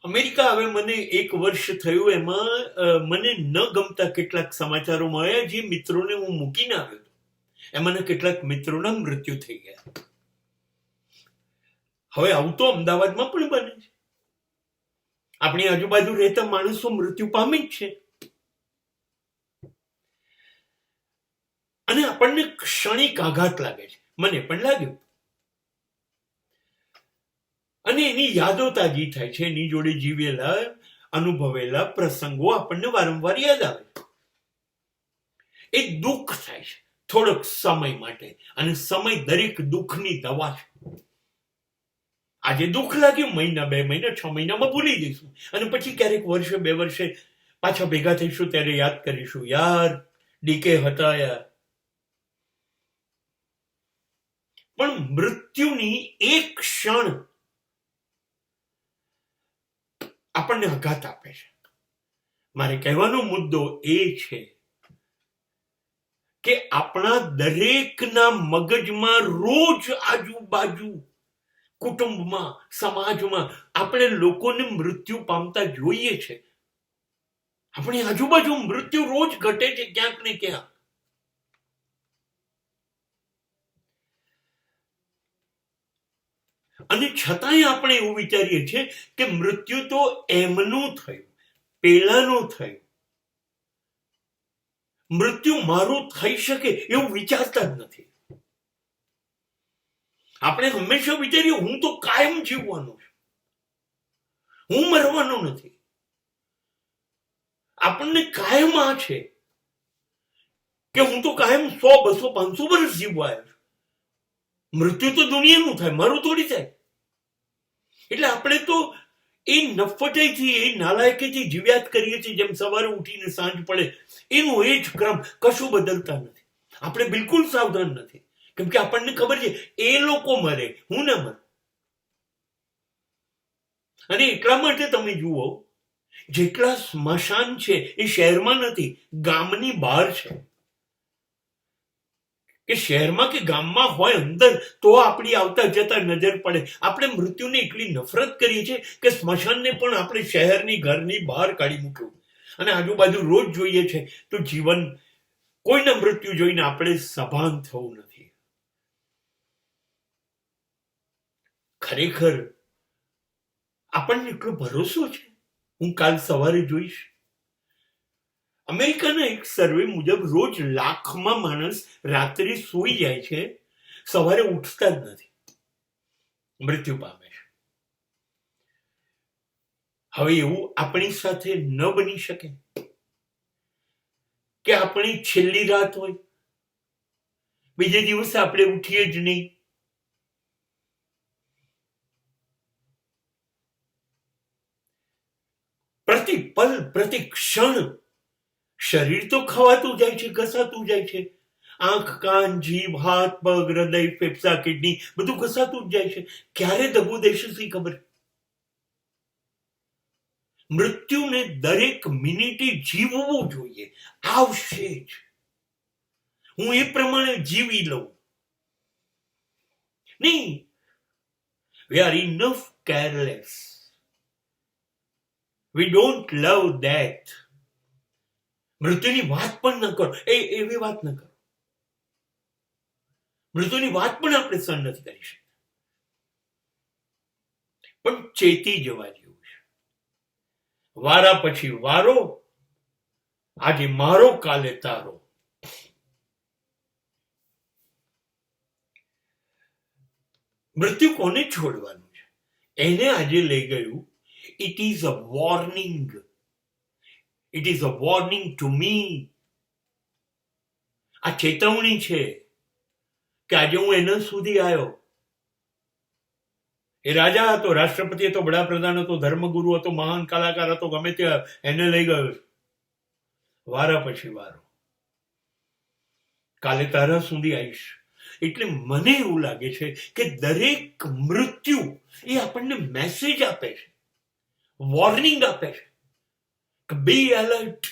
America હવે મને 1 વર્ષ થયું, એમાં મને ન ગમતા કેટલાક સમાચારો મળ્યા જે મિત્રોને હું મૂકીને આવ્યો હતો. એમાંના કેટલાક મિત્રોના મૃત્યુ થઈ ગયા. હવે આવું તો અમદાવાદમાં પણ બને છે. આપણી આજુબાજુ રહેતા માણસો મૃત્યુ પામી જ છે. અને આપણને ક્ષણિક આઘાત લાગે છે. મને પણ લાગ્યું. અને એની યાદો તાજી થાય છે. એની જોડે જીવેલા અનુભવેલા પ્રસંગો આપણને વારંવાર યાદ આવે. એ દુઃખ થાય છે થોડોક સમય માટે, અને સમય દરેક દુઃખની દવા છે. આજે દુઃખ લાગ્યું, મહિના 2 મહિના 6 મહિનામાં ભૂલી જઈશું, અને પછી ક્યારેક વર્ષે 2 વર્ષે પાછા ભેગા થઈશું ત્યારે યાદ કરીશું, યાર ડીકે હતા યાર. પણ મૃત્યુની એક ક્ષણ આપણને આઘાત આપે છે. મારે કહેવાનો મુદ્દો એ છે કે આપણા દરેકના મગજમાં રોજ આજુબાજુ, કુટુંબમાં, સમાજમાં આપણે લોકોને મૃત્યુ પામતા જોઈએ છે. આપણી આજુબાજુ મૃત્યુ રોજ ઘટે છે ક્યાંક ને ક્યાંક. અને છતાંય આપણે એવું વિચારીએ છીએ કે મૃત્યુ તો એમનું થયું, પેલાનું થયું. મૃત્યુ મારું થઈ શકે એવું વિચારતા જ નથી. આપણે હંમેશા વિચારીએ હું તો કાયમ જીવવાનો છું, હું મરવાનો નથી. આપણને કાયમ આ છે કે હું તો કાયમ 100, 200, 500 વર્ષ જીવવા આવ્યો છું. મૃત્યુ તો દુનિયાનું થાય, મારું થોડી થાય. એટલે આપણે તો એ નફટાઈથી, એ નાલાયકીથી જીવ્યા જ કરીએ છીએ. જેમ સવારે ઉઠીને સાંજ પડે એનો એ જ ક્રમ, કશું બદલતા નથી. આપણે બિલકુલ સાવધાન નથી, કેમ કે આપણને ખબર છે એ લોકો મરે, હું ના મરું. અને એટલા માટે તમે જુઓ, જેટલા સ્મશાન છે એ શહેરમાં નથી, ગામની બહાર છે. કે શહેરમાં કે ગામમાં હોય અંદર તો આપણી આવતા જતા નજર પડે. આપણે મૃત્યુને એટલી નફરત કરીએ છીએ કે સ્મશાનને પણ આપણે શહેરની, ઘરની બહાર કાઢી મૂક્યું. અને આજુબાજુ રોજ જોઈએ છે તો જીવન, કોઈના મૃત્યુ જોઈને આપણે સભાન થવું નથી. ખરેખર આપણને એટલો ભરોસો છે. હું કાલ સવારે જોઈશ, અમેરિકાના એક સર્વે મુજબ રોજ લાખમાં માણસ રાત્રે સૂઈ જાય છે, સવારે ઉઠતા જ નથી, મૃત્યુ પામે છે. હવે એવું આપણી સાથે ન બની શકે કે આપણી છેલ્લી રાત હોય, બીજે દિવસે આપણે ઉઠીએ જ નહીં. પ્રતિ પલ, પ્રતિ ક્ષણ શરીર તો ખવાતું જાય છે, ઘસાતું જાય છે. આંખ, કાન, જીભ, હાથ, પગ, હૃદય, ફેફસા, કિડની બધું ઘસાતું જ જાય છે. ક્યારે દબો દેશે શી ખબર. મૃત્યુને દરેક મિનિટે જીવવું જોઈએ. આવશે જ, હું એ પ્રમાણે જીવી લઉં. નહીં, we are enough careless. We don't love that. મૃત્યુની વાત પણ ન કરો, એવી વાત ન કરો. મૃત્યુની વાત પણ આપણે સહન નથી કરી શકતા. પણ ચેતી જવા જેવું છે. વારા પછી વારો, આજે મારો, કાલે તારો. મૃત્યુ કોને છોડવાનું છે? એને આજે લઈ ગયું. It is a warning. It is a warning to me. આ ચેતવણી છે કે આજે હું એના સુધી આવ્યો. એ રાજા હતો, રાષ્ટ્રપતિ હતો, વડાપ્રધાન હતો, ધર્મગુરુ હતો, મહાન કલાકાર હતો, ગમે તે, એને લઈ ગયો. વારા પછી વારો, કાલે તારા સુધી આવીશ. એટલે મને એવું લાગે છે કે દરેક મૃત્યુ એ આપણને મેસેજ આપે છે, વોર્નિંગ આપે છે કે બી એલર્ટ.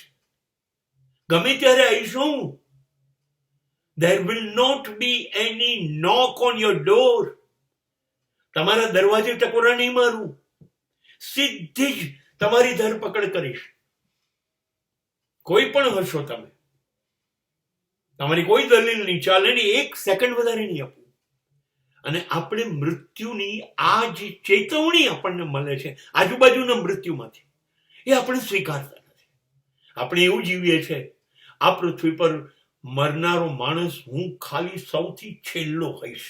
ગમે ત્યારે આવીશું. There will not be any knock on your door. તમારા દરવાજે ટકોરા નહીં મારું. સીધી જ તમારી ધરપકડ કરીશ. કોઈ પણ હશો તમે, તમારી કોઈ દલીલ નહીં ચાલે ને, 1 સેકન્ડ વધારે નહીં આપવું. અને આપણે મૃત્યુની આ જે ચેતવણી આપણને મળે છે આજુબાજુના મૃત્યુમાંથી, એ આપણે સ્વીકારતા નથી. આપણે એવું જીવીએ છીએ, આ પૃથ્વી પર મરનારો માણસ હું ખાલી સૌથી છેલ્લો હોઈશ.